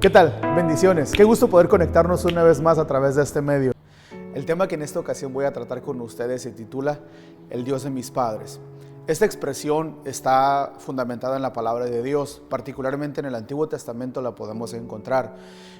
¿Qué tal? Bendiciones. Qué gusto poder conectarnos una vez más a través de este medio. El tema que en esta ocasión voy a tratar con ustedes se titula El Dios de mis padres. Esta expresión está fundamentada en la palabra de Dios, particularmente en el Antiguo Testamento la podemos encontrar.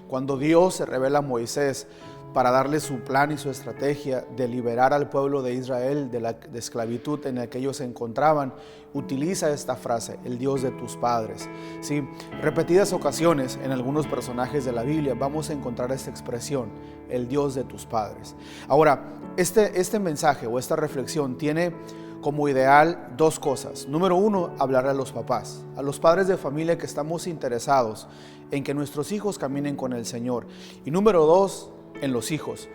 Cuando Dios se revela a Moisés para darle su plan y su estrategia de liberar al pueblo de Israel de la esclavitud en la que ellos se encontraban, utiliza esta frase, el Dios de tus padres. Sí, repetidas ocasiones en algunos personajes de la Biblia vamos a encontrar esta expresión, el Dios de tus padres. Ahora, este mensaje o esta reflexión tiene como ideal dos cosas. Número uno, hablar a los papás, a los padres de familia que estamos interesados en que nuestros hijos caminen con el Señor. Y número dos, en los hijos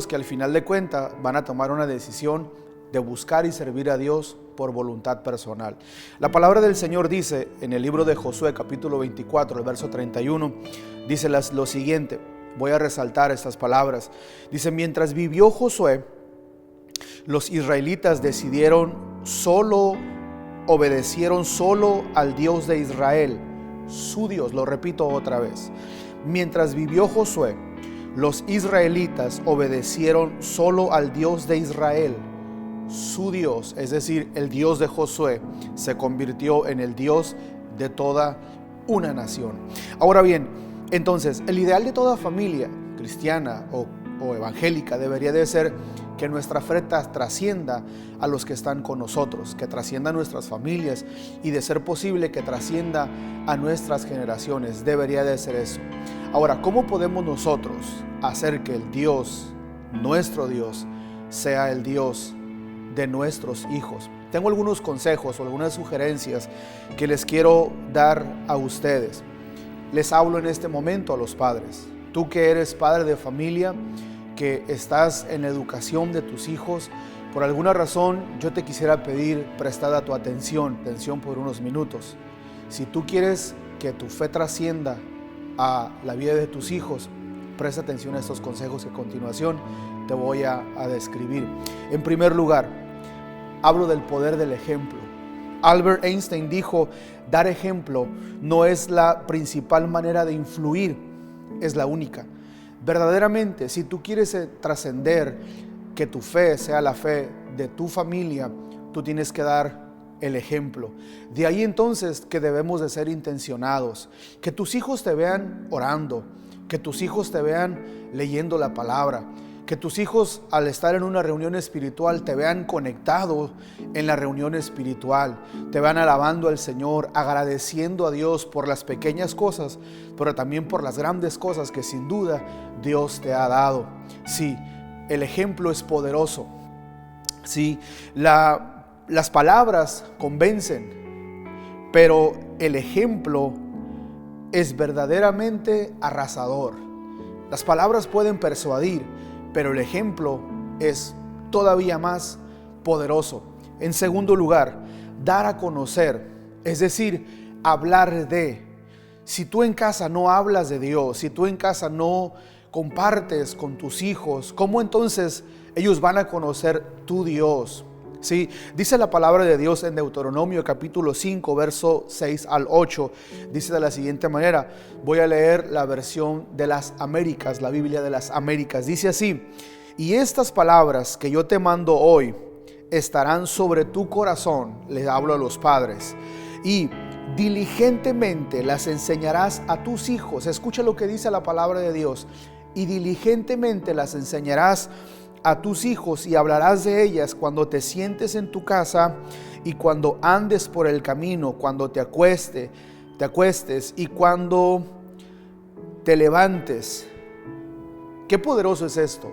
que al final de cuentas van a tomar una decisión de buscar y servir a Dios por voluntad personal. La palabra del Señor dice en el libro de Josué capítulo 24, el verso 31, dice lo siguiente, voy a resaltar estas palabras. Dice, mientras vivió Josué, los israelitas obedecieron solo al Dios de Israel, su Dios. Lo repito otra vez. Mientras vivió Josué, los israelitas obedecieron solo al Dios de Israel, su Dios, es decir, el Dios de Josué se convirtió en el Dios de toda una nación. Ahora bien, entonces, el ideal de toda familia cristiana o evangélica debería de ser que nuestra fe trascienda a los que están con nosotros, que trascienda a nuestras familias y de ser posible que trascienda a nuestras generaciones. Debería de ser eso. Ahora, ¿cómo podemos nosotros hacer que el Dios, nuestro Dios, sea el Dios de nuestros hijos? Tengo algunos consejos o algunas sugerencias que les quiero dar a ustedes. Les hablo en este momento a los padres. Tú que eres padre de familia, que estás en la educación de tus hijos, por alguna razón yo te quisiera pedir prestada tu atención por unos minutos. Si tú quieres que tu fe trascienda a la vida de tus hijos, presta atención a estos consejos que a continuación te voy a describir. En primer lugar, hablo del poder del ejemplo. Albert Einstein dijo, dar ejemplo no es la principal manera de influir, es la única. Verdaderamente, si tú quieres trascender, que tu fe sea la fe de tu familia, tú tienes que dar el ejemplo. De ahí entonces que debemos de ser intencionados, que tus hijos te vean orando, que tus hijos te vean leyendo la palabra, que tus hijos al estar en una reunión espiritual te vean conectado en la reunión espiritual, te vean alabando al Señor, agradeciendo a Dios por las pequeñas cosas, pero también por las grandes cosas que sin duda Dios te ha dado. Sí, el ejemplo es poderoso. Sí, las palabras convencen, pero el ejemplo es verdaderamente arrasador. Las palabras pueden persuadir, pero el ejemplo es todavía más poderoso. En segundo lugar, dar a conocer, es decir, hablar de. Si tú en casa no hablas de Dios, si tú en casa no compartes con tus hijos, ¿cómo entonces ellos van a conocer tu Dios? Sí, dice la palabra de Dios en Deuteronomio capítulo 5, verso 6 al 8. Dice de la siguiente manera, voy a leer la versión de las Américas, la Biblia de las Américas. Dice así, y estas palabras que yo te mando hoy estarán sobre tu corazón, les hablo a los padres, y diligentemente las enseñarás a tus hijos. Escucha lo que dice la palabra de Dios. Y diligentemente las enseñarás a tus hijos y hablarás de ellas cuando te sientes en tu casa y cuando andes por el camino, cuando te acuestes y cuando te levantes. Qué poderoso es esto.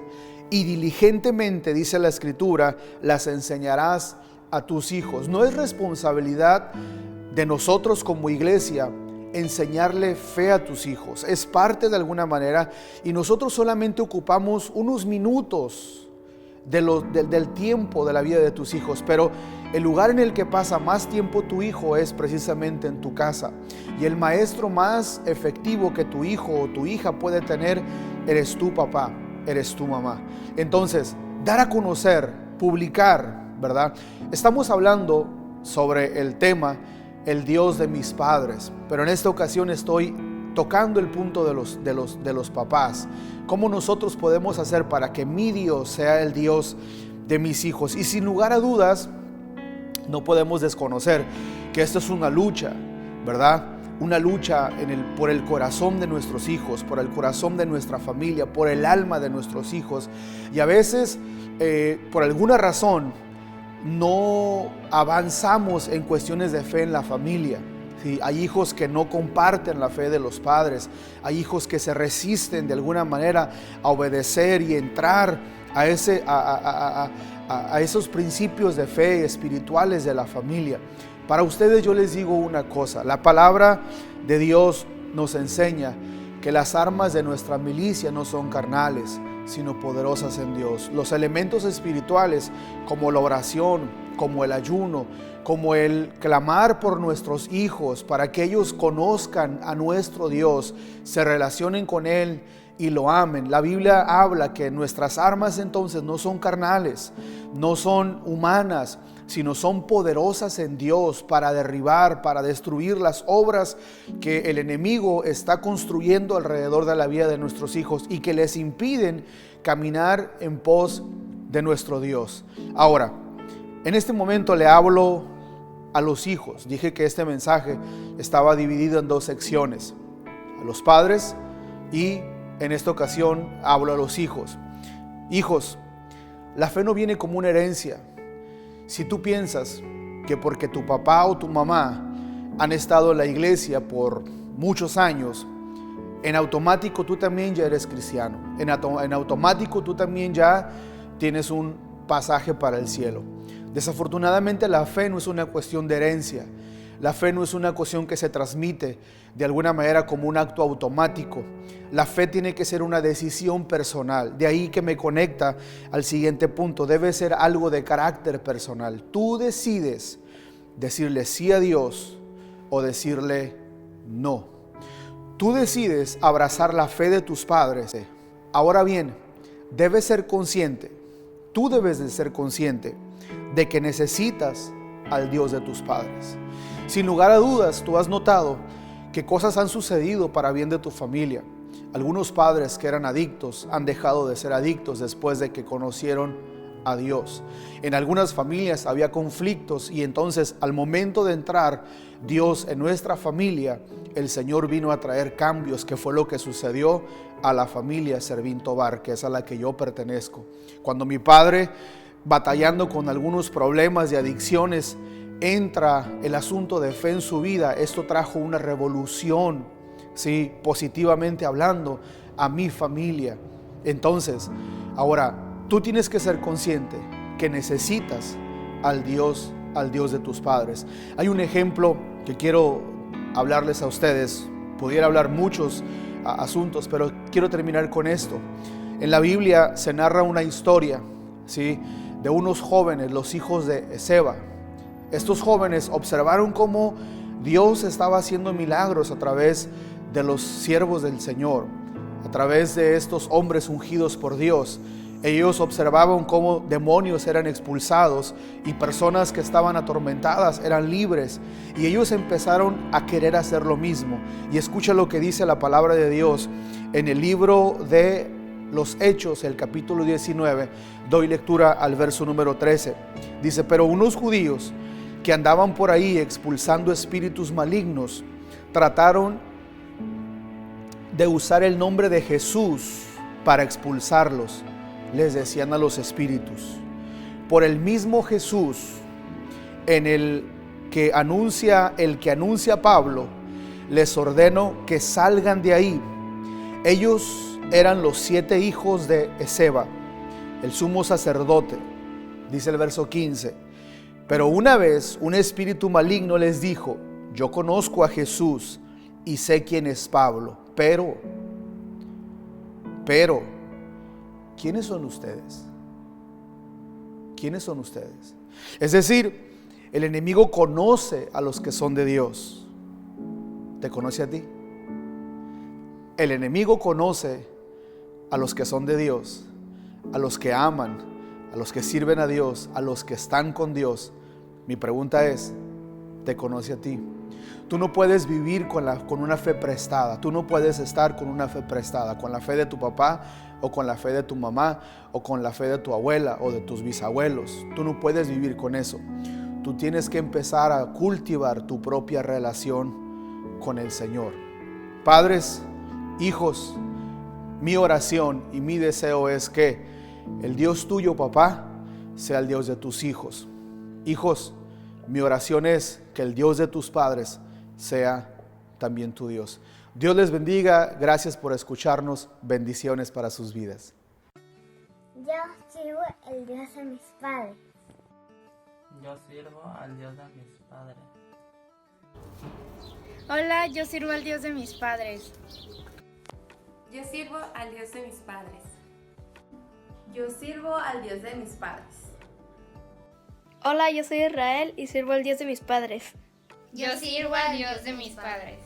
Y diligentemente, dice la Escritura, las enseñarás a tus hijos. No es responsabilidad de nosotros como iglesia enseñarle fe a tus hijos. Es parte de alguna manera y nosotros solamente ocupamos unos minutos del tiempo de la vida de tus hijos, pero el lugar en el que pasa más tiempo tu hijo es precisamente en tu casa, y el maestro más efectivo que tu hijo o tu hija puede tener eres tu papá, eres tu mamá. Entonces, dar a conocer, publicar, ¿verdad? Estamos hablando sobre el tema el Dios de mis padres, pero en esta ocasión estoy tocando el punto de los papás, ¿cómo nosotros podemos hacer para que mi Dios sea el Dios de mis hijos? Y sin lugar a dudas, no podemos desconocer que esto es una lucha, ¿verdad? Una lucha por el corazón de nuestros hijos, por el corazón de nuestra familia, por el alma de nuestros hijos. Y a veces, por alguna razón, no avanzamos en cuestiones de fe en la familia. ¿Sí? Hay hijos que no comparten la fe de los padres. Hay hijos que se resisten de alguna manera a obedecer y entrar a esos principios de fe espirituales de la familia. Para ustedes yo les digo una cosa: la palabra de Dios nos enseña que las armas de nuestra milicia no son carnales, sino poderosas en Dios. Los elementos espirituales, como la oración, como el ayuno, como el clamar por nuestros hijos para que ellos conozcan a nuestro Dios, se relacionen con Él y lo amen. La Biblia habla que nuestras armas entonces no son carnales, no son humanas, sino son poderosas en Dios para derribar, para destruir las obras que el enemigo está construyendo alrededor de la vida de nuestros hijos y que les impiden caminar en pos de nuestro Dios. Ahora, en este momento le hablo a los hijos. Dije que este mensaje estaba dividido en dos secciones: a los padres, y en esta ocasión hablo a los hijos. Hijos, la fe no viene como una herencia. Si tú piensas que porque tu papá o tu mamá han estado en la iglesia por muchos años, en automático tú también ya eres cristiano. En automático tú también ya tienes un pasaje para el cielo. Desafortunadamente, la fe no es una cuestión de herencia. La fe no es una cuestión que se transmite de alguna manera como un acto automático. La fe tiene que ser una decisión personal. De ahí que me conecta al siguiente punto. Debe ser algo de carácter personal. Tú decides decirle sí a Dios o decirle no. Tú decides abrazar la fe de tus padres. Ahora bien, debes ser consciente, tú debes de ser consciente de que necesitas al Dios de tus padres. Sin lugar a dudas, tú has notado que cosas han sucedido para bien de tu familia. Algunos padres que eran adictos han dejado de ser adictos después de que conocieron a Dios. En algunas familias había conflictos y entonces al momento de entrar Dios en nuestra familia, el Señor vino a traer cambios, que fue lo que sucedió a la familia Servín Tobar, que es a la que yo pertenezco. Cuando mi padre, batallando con algunos problemas de adicciones, entra el asunto de fe en su vida, esto trajo una revolución, ¿sí? Positivamente hablando, a mi familia. Entonces, ahora, tú tienes que ser consciente que necesitas al Dios de tus padres. Hay un ejemplo que quiero hablarles a ustedes. Pudiera hablar muchos asuntos, pero quiero terminar con esto. En la Biblia se narra una historia, ¿sí?, de unos jóvenes, los hijos de Seba. Estos jóvenes observaron cómo Dios estaba haciendo milagros a través de los siervos del Señor, a través de estos hombres ungidos por Dios. Ellos observaban cómo demonios eran expulsados y personas que estaban atormentadas eran libres, y ellos empezaron a querer hacer lo mismo. Y escucha lo que dice la palabra de Dios en el libro de los Hechos, el capítulo 19. Doy lectura al verso número 13. Dice: pero unos judíos que andaban por ahí expulsando espíritus malignos trataron de usar el nombre de Jesús para expulsarlos. Les decían a los espíritus: por el mismo Jesús en el que anuncia Pablo, les ordeno que salgan de ahí. Ellos eran los 7 hijos de Seba, el sumo sacerdote. Dice el verso 15: pero una vez un espíritu maligno les dijo: yo conozco a Jesús y sé quién es Pablo, pero ¿quiénes son ustedes? ¿Quiénes son ustedes? Es decir, el enemigo conoce a los que son de Dios. ¿Te conoce a ti? El enemigo conoce a los que son de Dios, a los que aman, a los que sirven a Dios, a los que están con Dios. Mi pregunta es: ¿te conoce a ti? Tú no puedes vivir con una fe prestada. Tú no puedes estar con una fe prestada, con la fe de tu papá o con la fe de tu mamá o con la fe de tu abuela o de tus bisabuelos. Tú no puedes vivir con eso. Tú tienes que empezar a cultivar tu propia relación con el Señor. Padres, hijos, mi oración y mi deseo es que el Dios tuyo, papá, sea el Dios de tus hijos. Hijos, mi oración es que el Dios de tus padres sea también tu Dios. Dios les bendiga. Gracias por escucharnos. Bendiciones para sus vidas. Yo sirvo el Dios de mis padres. Yo sirvo al Dios de mis padres. Hola, yo sirvo al Dios de mis padres. Yo sirvo al Dios de mis padres. Yo sirvo al Dios de mis padres. Hola, yo soy Israel y sirvo al Dios de mis padres. Yo sirvo al Dios de mis padres.